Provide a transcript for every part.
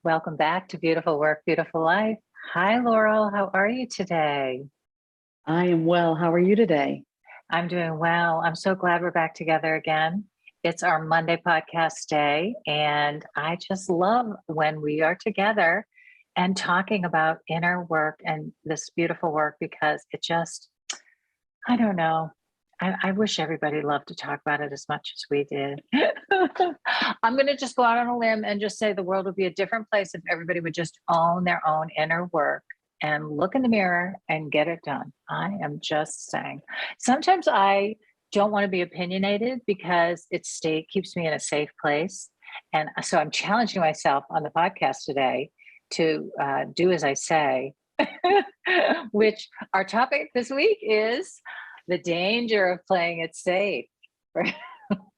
Welcome back to Beautiful Work, Beautiful Life. Hi, Laurel. How are you today? I am well. How are you today? I'm doing well. I'm so glad we're back together again. It's our Monday podcast day, and I just love when we are together and talking about inner work and this beautiful work because it just, I don't know. I wish everybody loved to talk about it as much as we did. I'm going to just go out on a limb and just say the world would be a different place if everybody would just own their own inner work and look in the mirror and get it done. I am just saying. Sometimes I don't want to be opinionated because keeps me in a safe place. And so I'm challenging myself on the podcast today to do as I say, which our topic this week is the danger of playing it safe. Right?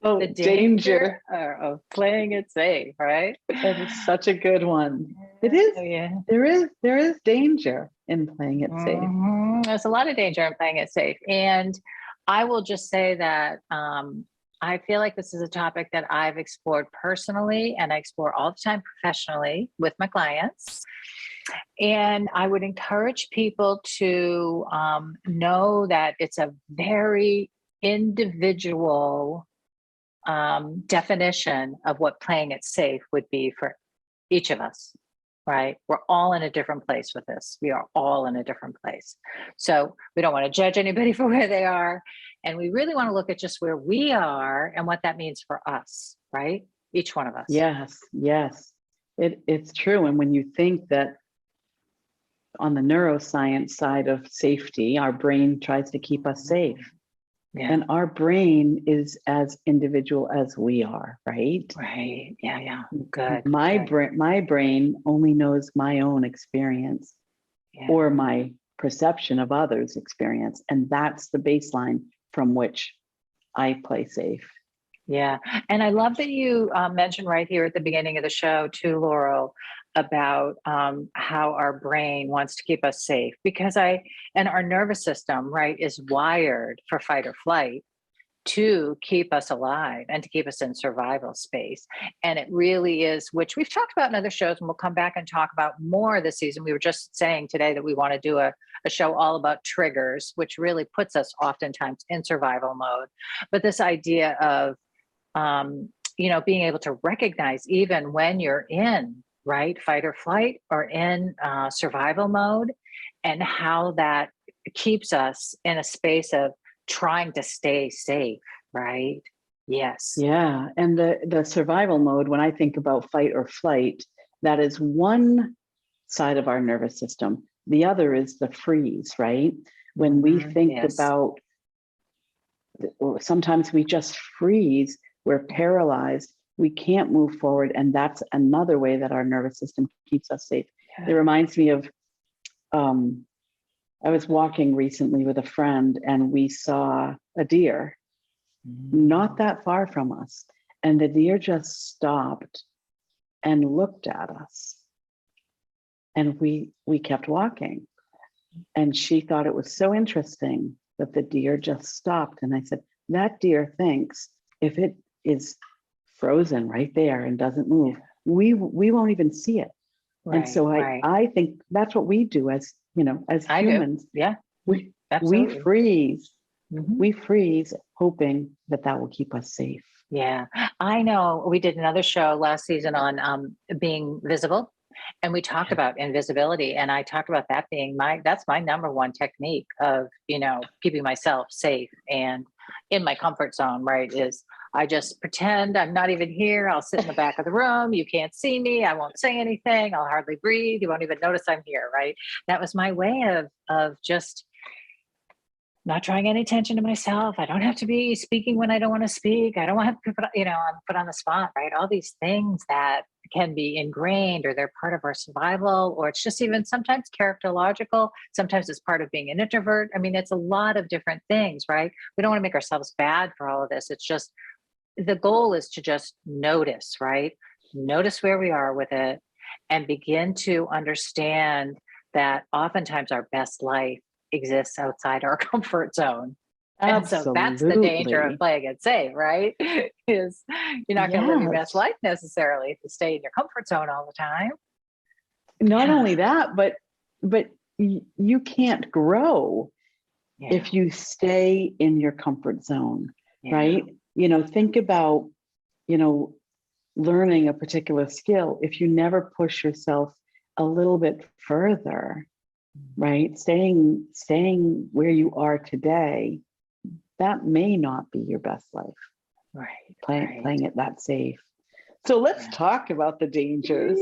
Oh, The danger. of playing it safe, right? That is such a good one. It is. Yeah. There is danger in playing it safe. There's a lot of danger in playing it safe. And I will just say that I feel like this is a topic that I've explored personally and I explore all the time professionally with my clients. And I would encourage people to know that it's a very individual definition of what playing it safe would be for each of us, right? We're all in a different place with this. We are all in a different place. So we don't want to judge anybody for where they are. And we really want to look at just where we are and what that means for us, right? Each one of us. Yes. It's true. And when you think that on the neuroscience side of safety, our brain tries to keep us safe. Yeah. And our brain is as individual as we are, right? Right. Yeah. Good. My Good. brain only knows my own experience or my perception of others' experience. And that's the baseline from which I play safe. Yeah. And I love that you mentioned right here at the beginning of the show too, Laurel, about how our brain wants to keep us safe and our nervous system, right, is wired for fight or flight to keep us alive and to keep us in survival space. And it really is, which we've talked about in other shows, and we'll come back and talk about more this season. We were just saying today that we want to do a show all about triggers, which really puts us oftentimes in survival mode. But this idea of, being able to recognize even when you're in fight or flight or in survival mode, and how that keeps us in a space of trying to stay safe, right? Yes. Yeah. And the survival mode, when I think about fight or flight, that is one side of our nervous system. The other is the freeze, right? When we think about, sometimes we just freeze, we're paralyzed, we can't move forward. And that's another way that our nervous system keeps us safe. It reminds me of, I was walking recently with a friend and we saw a deer not that far from us. And the deer just stopped and looked at us. And we kept walking. And she thought it was so interesting that the deer just stopped. And I said, that deer thinks if it is frozen right there and doesn't move, we won't even see it. Right, and so I think that's what we do as humans. Yeah. We freeze. We freeze hoping that will keep us safe. Yeah. I know we did another show last season on being visible, and we talked about invisibility, and I talked about that being that's my number one technique of, keeping myself safe and in my comfort zone, right? Is I just pretend I'm not even here. I'll sit in the back of the room. You can't see me. I won't say anything. I'll hardly breathe. You won't even notice I'm here, right? That was my way of just not drawing any attention to myself. I don't have to be speaking when I don't want to speak. I don't want to put, I'm put on the spot, right? All these things that can be ingrained, or they're part of our survival, or it's just even sometimes characterological. Sometimes it's part of being an introvert. I mean, it's a lot of different things, right? We don't want to make ourselves bad for all of this. It's just, the goal is to just notice, right? Notice where we are with it and begin to understand that oftentimes our best life exists outside our comfort zone. Absolutely. And so that's the danger of playing it safe, right? Is you're not going to live your best life necessarily if you stay in your comfort zone all the time. not Yeah. only that, but you can't grow Yeah. if you stay in your comfort zone, Yeah. right? Think about, learning a particular skill. If you never push yourself a little bit further, right? Staying where you are today, that may not be your best life. Right. Playing it that safe. So let's talk about the dangers.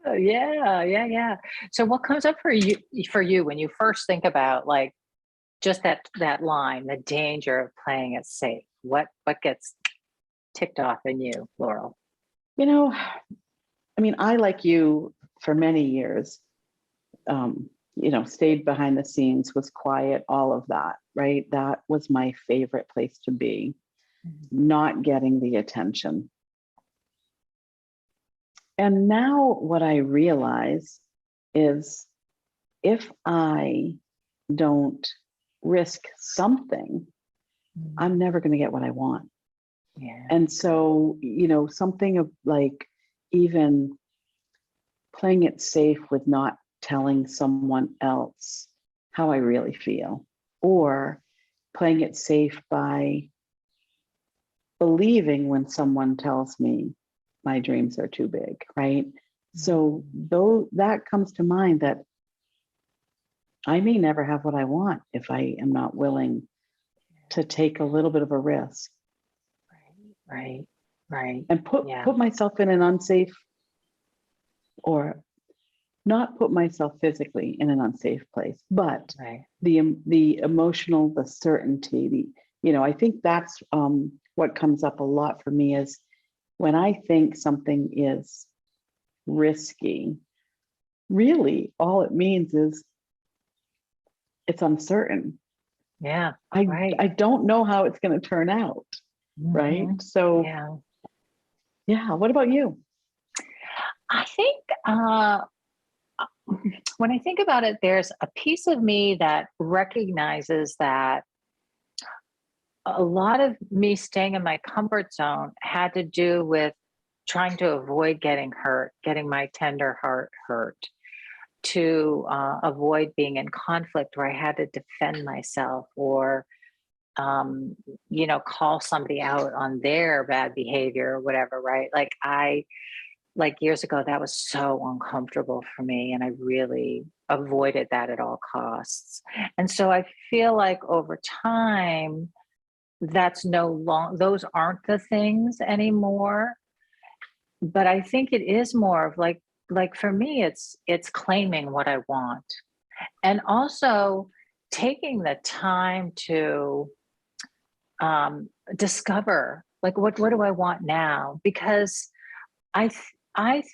Yeah. So what comes up for you when you first think about like just that line, the danger of playing it safe? What gets ticked off in you, Laurel? I, like you, for many years, stayed behind the scenes, was quiet, all of that, right? That was my favorite place to be, not getting the attention. And now what I realize is if I don't risk something, I'm never going to get what I want. Yeah. And so, something of like even playing it safe with not telling someone else how I really feel, or playing it safe by believing when someone tells me my dreams are too big, right? So though that comes to mind, that I may never have what I want if I am not willing to take a little bit of a risk. Right. And put myself in an unsafe, or not put myself physically in an unsafe place, but the emotional, the certainty, I think that's what comes up a lot for me is when I think something is risky, really all it means is it's uncertain. Yeah. I don't know how it's going to turn out. Right. So yeah. What about you? I think when I think about it, there's a piece of me that recognizes that a lot of me staying in my comfort zone had to do with trying to avoid getting hurt, getting my tender heart hurt, to avoid being in conflict where I had to defend myself or, call somebody out on their bad behavior or whatever, right? Like years ago, that was so uncomfortable for me, and I really avoided that at all costs. And so I feel like over time, those aren't the things anymore. But I think it is more of like for me, it's claiming what I want, and also taking the time to discover like what do I want now, because I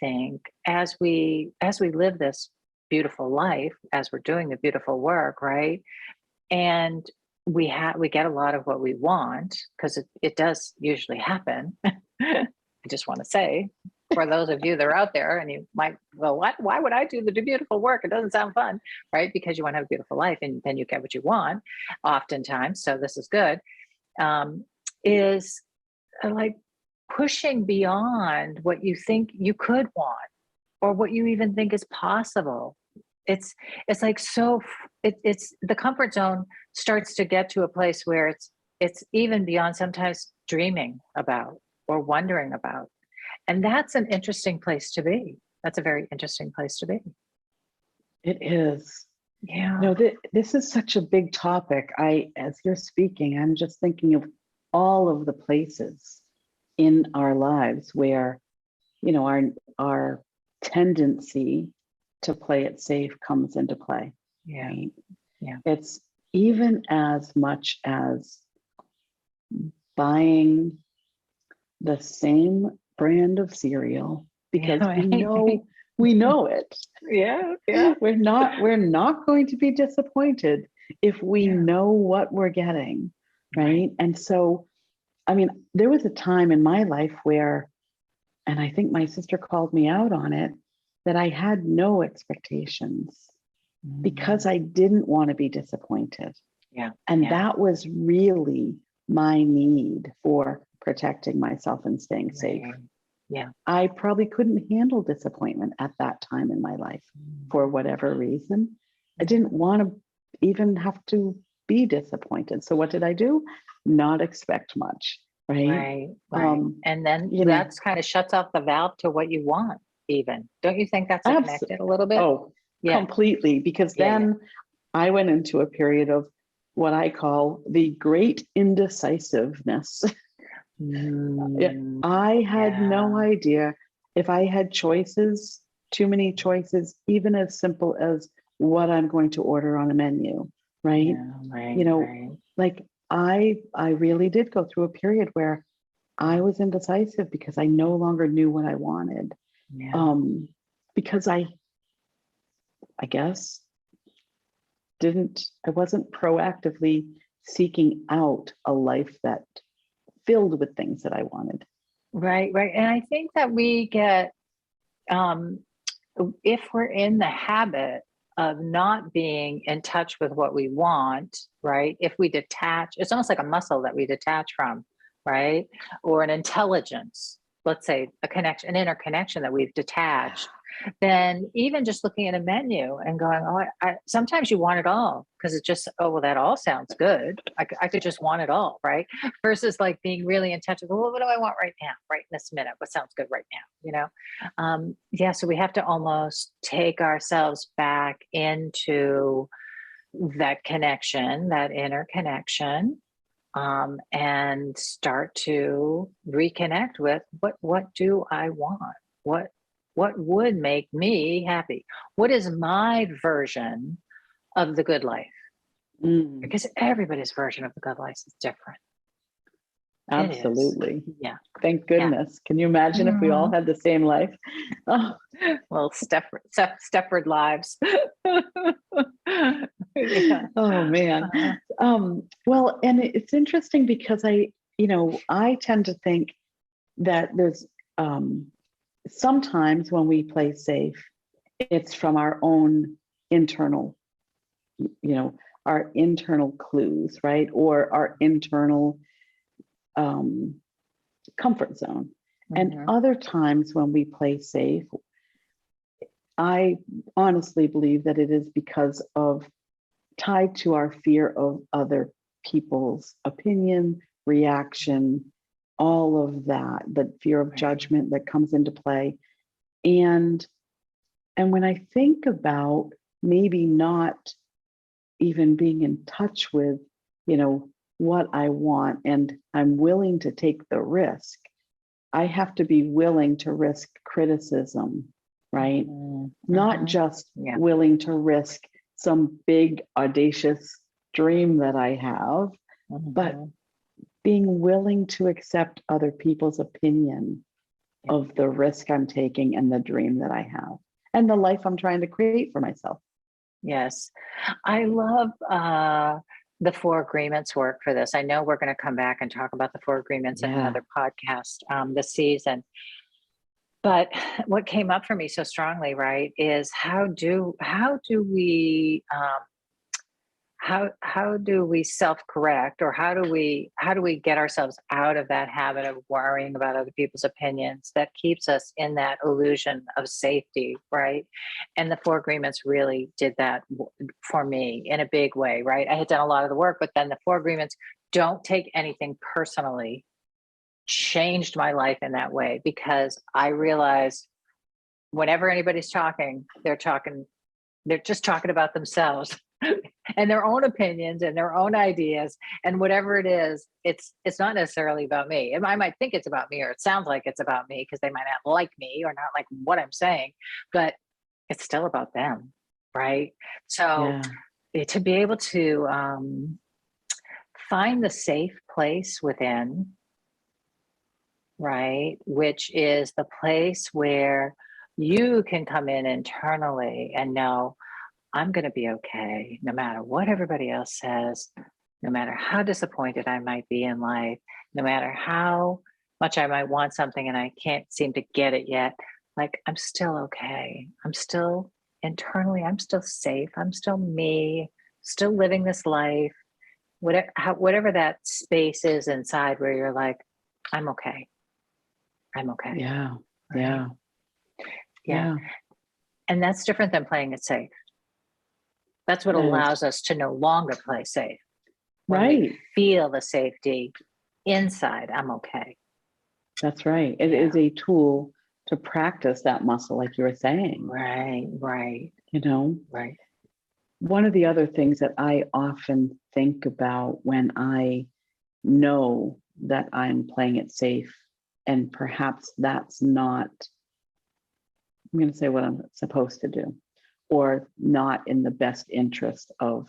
think as we live this beautiful life, as we're doing the beautiful work, right? And we get a lot of what we want, because it does usually happen. I just want to say, for those of you that are out there and you might go, why would I do the beautiful work? It doesn't sound fun, right? Because you want to have a beautiful life, and then you get what you want oftentimes. So this is good. Is like pushing beyond what you think you could want, or what you even think is possible. It's like, it's the comfort zone starts to get to a place where it's even beyond sometimes dreaming about or wondering about. And that's an interesting place to be. That's a very interesting place to be. It is. Yeah. No, this is such a big topic. As you're speaking, I'm just thinking of all of the places in our lives where, our tendency to play it safe comes into play. Yeah. Right? Yeah. It's even as much as buying the same brand of cereal because we know it. Yeah. We're not going to be disappointed if we know what we're getting, right? And so, there was a time in my life where, and I think my sister called me out on it, that I had no expectations because I didn't want to be disappointed. Yeah. And that was really my need for protecting myself and staying safe. Yeah. I probably couldn't handle disappointment at that time in my life for whatever reason. I didn't want to even have to be disappointed. So what did I do? Not expect much, right? Right. Right. And then you know, that's kind of shuts off the valve to what you want, even. Don't you think that's abs- connected a little bit? oh, Yeah. completely. Because Yeah. then I went into a period of what I call the great indecisiveness. Yeah, I had no idea if I had choices, too many choices, even as simple as what I'm going to order on a menu, right? Yeah, right. You know, Right. like I really did go through a period where I was indecisive because I no longer knew what I wanted. Yeah. Because I guess I wasn't proactively seeking out a life that filled with things that I wanted. Right. Right. And I think that we get, um, if we're in the habit of not being in touch with what we want, right? If we detach, it's almost like a muscle that we detach from, right? Or an intelligence, let's say a connection, an interconnection that we've detached, then even just looking at a menu and going, oh, sometimes you want it all because it's just, oh, well, that all sounds good. I could just want it all, right? Versus like being really in touch with, well, what do I want right now, right in this minute? What sounds good right now, you know? Yeah, so we have to almost take ourselves back into that connection, that inner connection, and start to reconnect with what do I want? What what would make me happy? What is my version of the good life? Mm, Because everybody's version of the good life is different. It is. absolutely. Yeah. Thank Yeah. goodness. Can you imagine if we all had the same life? Oh, Well, Stepford lives. Yeah. oh man. Well, and it's interesting because I tend to think that there's sometimes when we play safe, it's from our own internal, our internal clues, right? Or our internal comfort zone. And Mhm. other times when we play safe, I honestly believe that it is because of tied to our fear of other people's opinion, reaction, all of that, the fear of Right. judgment that comes into play. And when I think about maybe not even being in touch with, what I want, and I'm willing to take the risk, I have to be willing to risk criticism, right? Not Mhm. just Yeah. willing to risk some big audacious dream that I have, but Mhm. being willing to accept other people's opinion Yeah. of the risk I'm taking and the dream that I have and the life I'm trying to create for myself. Yes. I love the four agreements work for this. I know we're going to come back and talk about the four agreements in Yeah. another podcast this season. But what came up for me so strongly, right, is how do we self-correct, or how do we get ourselves out of that habit of worrying about other people's opinions that keeps us in that illusion of safety, right? And the four agreements really did that for me in a big way, right? I had done a lot of the work, but then the four agreements, don't take anything personally, changed my life in that way, because I realized whenever anybody's talking, they're just talking about themselves and their own opinions and their own ideas, and whatever it is, it's not necessarily about me. And I might think it's about me, or it sounds like it's about me because they might not like me or not like what I'm saying, but it's still about them, right? So Yeah. to be able to find the safe place within, right, which is the place where you can come in internally and know, I'm going to be okay, no matter what everybody else says, no matter how disappointed I might be in life, no matter how much I might want something and I can't seem to get it yet. Like, I'm still okay. I'm still internally, I'm still safe. I'm still me, still living this life. Whatever that space is inside where you're like, I'm okay. I'm okay. Yeah. Right? Yeah. Yeah. And that's different than playing it safe. That's what It is. allows us to no longer play safe. When Right. we feel the safety inside, I'm okay. That's right. It Yeah. is a tool to practice that muscle, like you were saying. Right, right, You know, right. one of the other things that I often think about when I know that I'm playing it safe, and perhaps that's not, I'm going to say what I'm supposed to do, or not in the best interest of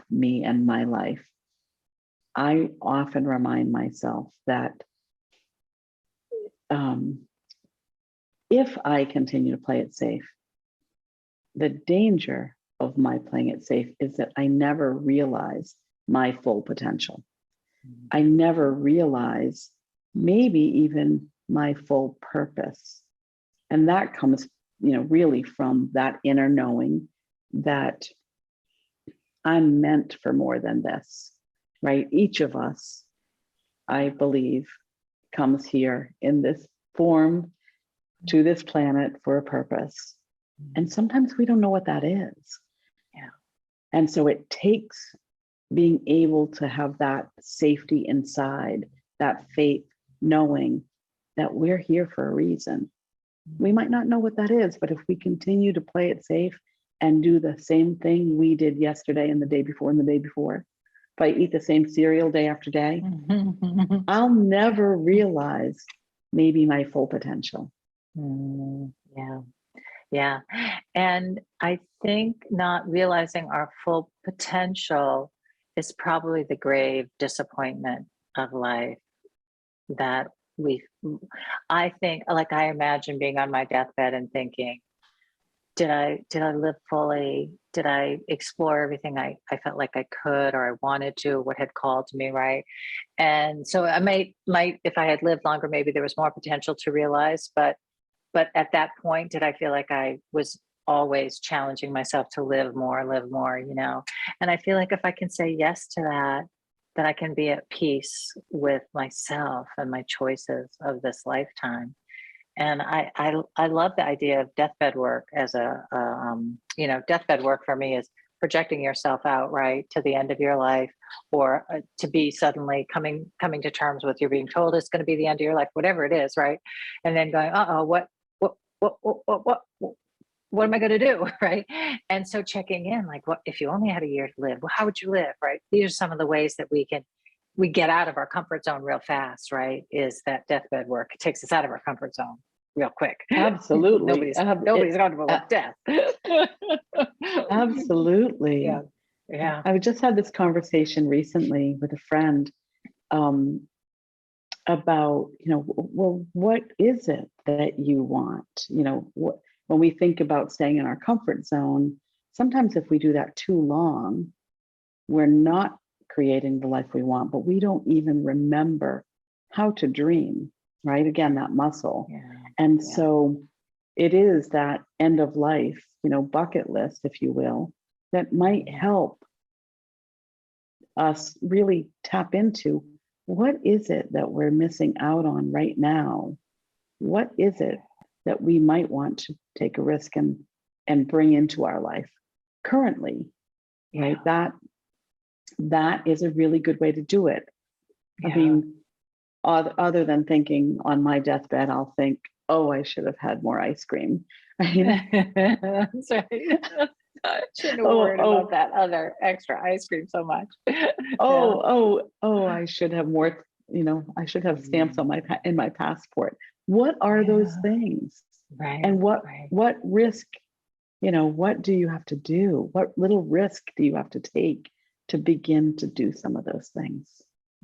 me and my life. I often remind myself that if I continue to play it safe, the danger of my playing it safe is that I never realize my full potential. I never realize maybe even my full purpose. And that comes, really from that inner knowing that I'm meant for more than this, right? Each of us, I believe, comes here in this form to this planet for a purpose. And sometimes we don't know what that is. Yeah. And so it takes being able to have that safety inside, that faith, knowing that we're here for a reason. We might not know what that is, but if we continue to play it safe and do the same thing we did yesterday and the day before and the day before, if I eat the same cereal day after day, I'll never realize maybe my full potential. Yeah. Yeah. And I think not realizing our full potential is probably the grave disappointment of life that I think, like, I imagine being on my deathbed and thinking, did I live fully? Did I explore everything I felt like I could or I wanted to, what had called to me, right? And so I might if I had lived longer, maybe there was more potential to realize, but at that point, did I feel like I was always challenging myself to live more, And I feel like if I can say yes to that, then I can be at peace with myself and my choices of this lifetime. And I love the idea of deathbed work as deathbed work for me is projecting yourself out right to the end of your life, or to be suddenly coming to terms with you're being told it's going to be the end of your life, whatever it is, right? And then going, what am I going to do, right? And so checking in, like, what if you only had a year to live? Well, how would you live, right? These are some of the ways that we get out of our comfort zone real fast, right? Is that deathbed work? It takes us out of our comfort zone real quick. Absolutely. Nobody's comfortable with death. Absolutely. Yeah. Yeah. I just had this conversation recently with a friend about, well, what is it that you want? When we think about staying in our comfort zone, sometimes if we do that too long, we're not creating the life we want, but we don't even remember how to dream, right? Again, that muscle. Yeah. And so it is that end of life, bucket list, if you will, that might help us really tap into what is it that we're missing out on right now? What is it that we might want to take a risk and bring into our life currently, right? That is a really good way to do it. I mean, other than thinking on my deathbed, I'll think, oh, I should have had more ice cream. That's right. I shouldn't have worried about that other extra ice cream so much. I should have more, I should have stamps on in my passport. What are those things? Right. And what risk, what do you have to do? What little risk do you have to take to begin to do some of those things?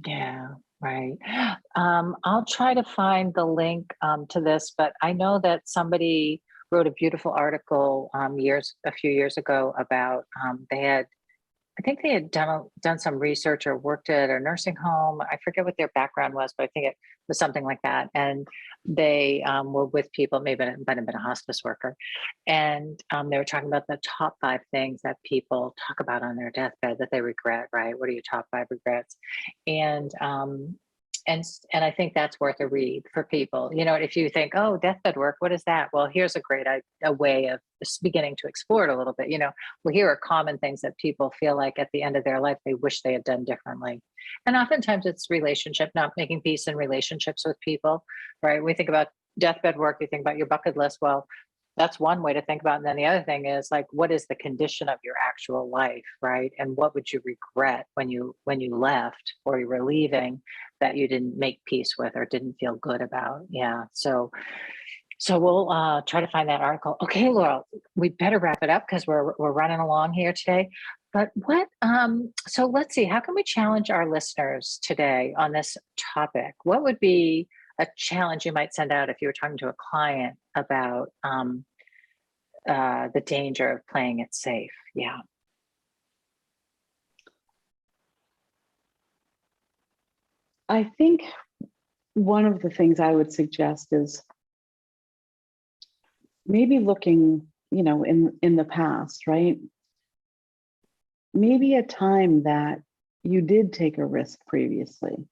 Yeah, right. I'll try to find the link to this, but I know that somebody wrote a beautiful article a few years ago about I think they had done some research or worked at a nursing home. I forget what their background was, but I think it was something like that. And they were with people, maybe might have been a hospice worker, and they were talking about the top 5 things that people talk about on their deathbed that they regret. Right? What are your top 5 regrets? And and I think that's worth a read for people. You know, if you think, oh, deathbed work, what is that? Well, here's a great a way of just beginning to explore it a little bit. You know, well, here are common things that people feel like at the end of their life they wish they had done differently. And oftentimes it's relationship, not making peace in relationships with people, right? We think about deathbed work, you think about your bucket list. Well, that's one way to think about it. And then the other thing is like, what is the condition of your actual life, right? And what would you regret when you left or you were leaving that you didn't make peace with or didn't feel good about? Yeah. So we'll try to find that article. Okay, Laurel, we better wrap it up because we're running along here today. But what? So let's see. How can we challenge our listeners today on this topic? What would be a challenge you might send out if you were talking to a client about the danger of playing it safe? Yeah. I think one of the things I would suggest is maybe looking, you know, in the past, right? Maybe a time that you did take a risk previously.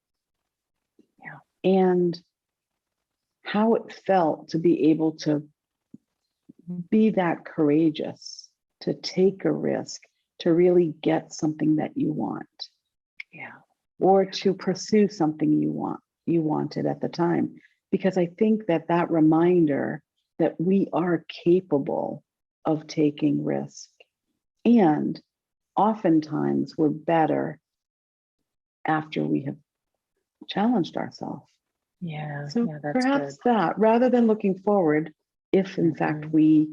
Yeah. And how it felt to be able to be that courageous, to take a risk, to really get something that you want. Yeah. Or to pursue something you wanted at the time. Because I think that reminder that we are capable of taking risk. And oftentimes we're better after we have challenged ourselves. Yeah. So yeah, that's perhaps good. that, rather than looking forward, if in fact we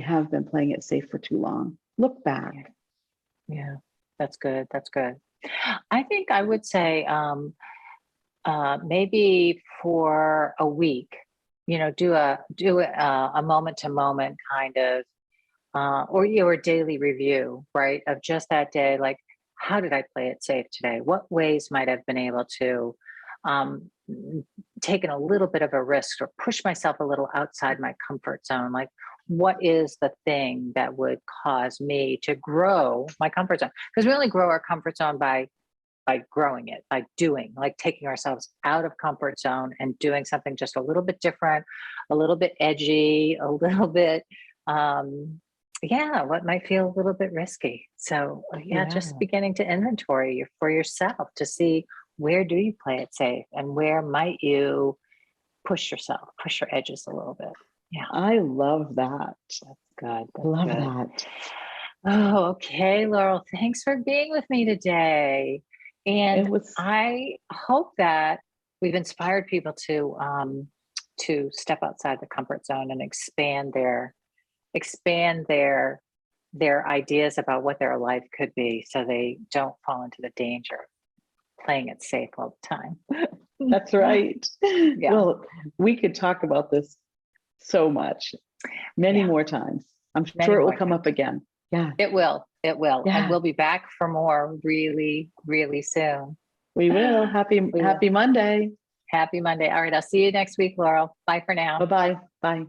have been playing it safe for too long, look back. Yeah, that's good. That's good. I think I would say maybe for a week, you know, do a moment to moment kind of or your daily review, right? Of just that day, like, how did I play it safe today? What ways might I've been able to um, taken a little bit of a risk or push myself a little outside my comfort zone? Like, what is the thing that would cause me to grow my comfort zone? Because we only grow our comfort zone by growing it, by doing, like taking ourselves out of comfort zone and doing something just a little bit different, a little bit edgy, a little bit what might feel a little bit risky. So just beginning to inventory for yourself to see, where do you play it safe and where might you push your edges a little bit. Yeah, I love that. that's good. That's Love good. that. Oh, okay, Laurel, thanks for being with me today. And I hope that we've inspired people to step outside the comfort zone and expand their ideas about what their life could be, so they don't fall into the danger of playing it safe all the time. That's right. Yeah. Well, we could talk about this so much, many more times. I'm sure it will come up again. Yeah. It will. It will. Yeah. And we'll be back for more really, really soon. We will. Happy Monday. Happy Monday. All right. I'll see you next week, Laurel. Bye for now. Bye-bye. Bye.